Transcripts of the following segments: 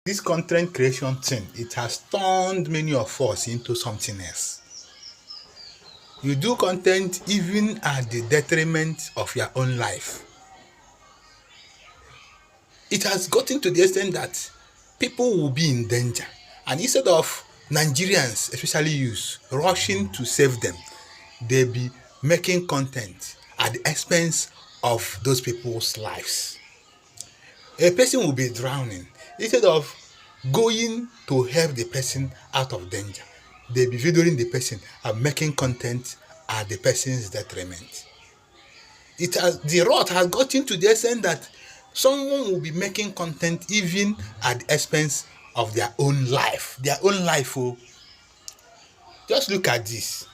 this content creation thing, it has turned many of us into something else. You do content even at the detriment of your own life. It has gotten to the extent that people will be in danger, and instead of Nigerians, especially youth, rushing to save them, they be making content at the expense of those people's lives. A person will be drowning. Instead of going to help the person out of danger, they be videoing the person and making content at the person's detriment. The rot has gotten to the extent that someone will be making content even at the expense of their own life. Their own life. Oh, just look at this.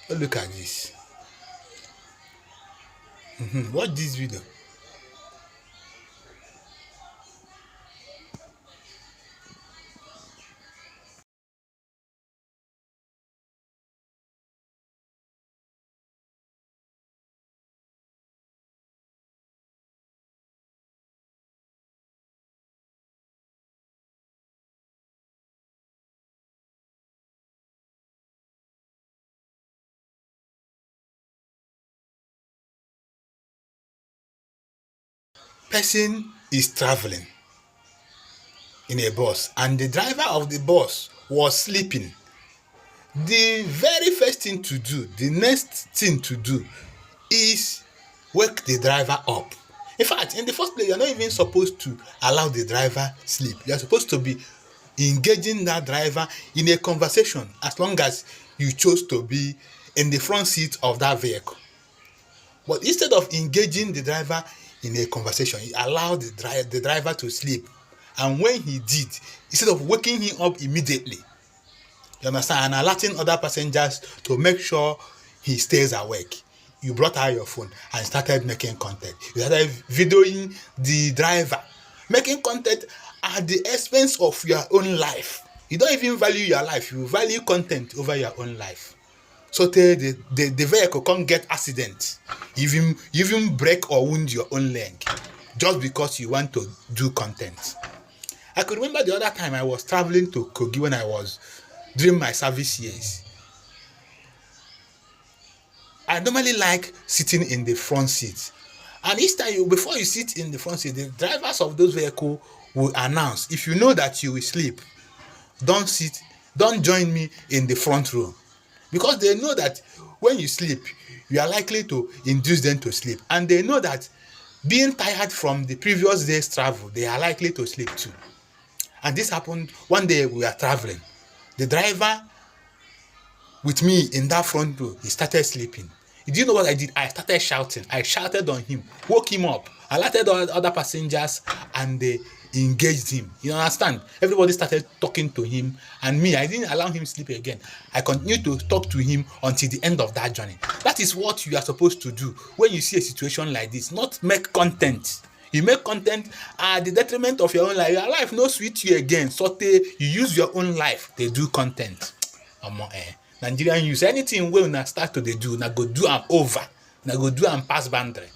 Look at this. Watch this video. Person is traveling in a bus and the driver of the bus was sleeping. The very first thing to do, the next thing to do is wake the driver up. In fact, in the first place, you're not even supposed to allow the driver sleep. You're supposed to be engaging that driver in a conversation as long as you chose to be in the front seat of that vehicle. But instead of engaging the driver in a conversation, he allowed the driver to sleep. And when he did, instead of waking him up immediately, you understand, and alerting other passengers to make sure he stays awake, you brought out your phone and started making content. You started videoing the driver, making content at the expense of your own life. You don't even value your life, you value content over your own life. So the vehicle can't get accident, even break or wound your own leg just because you want to do content. I could remember the other time I was traveling to Kogi when I was during my service years. I normally like sitting in the front seat, and each time before you sit in the front seat, the drivers of those vehicles will announce, if you know that you will sleep, don't join me in the front row, because they know that when you sleep, you are likely to induce them to sleep, and they know that being tired from the previous day's travel, they are likely to sleep too. And this happened one day. We were traveling, the driver with me in that front row, he started sleeping. Do you know what I did? I started shouting. I shouted on him, woke him up, alerted other passengers, and they engaged him. You understand? Everybody started talking to him, and me, I didn't allow him sleep again. I continued to talk to him until the end of that journey. That is what you are supposed to do when you see a situation like this. Not make content. You make content at the detriment of your own life. Your life no sweet you again. So you use your own life. They do content. Nigerian use anything wey una start to dey do, na go do am over, na go do am pass boundary.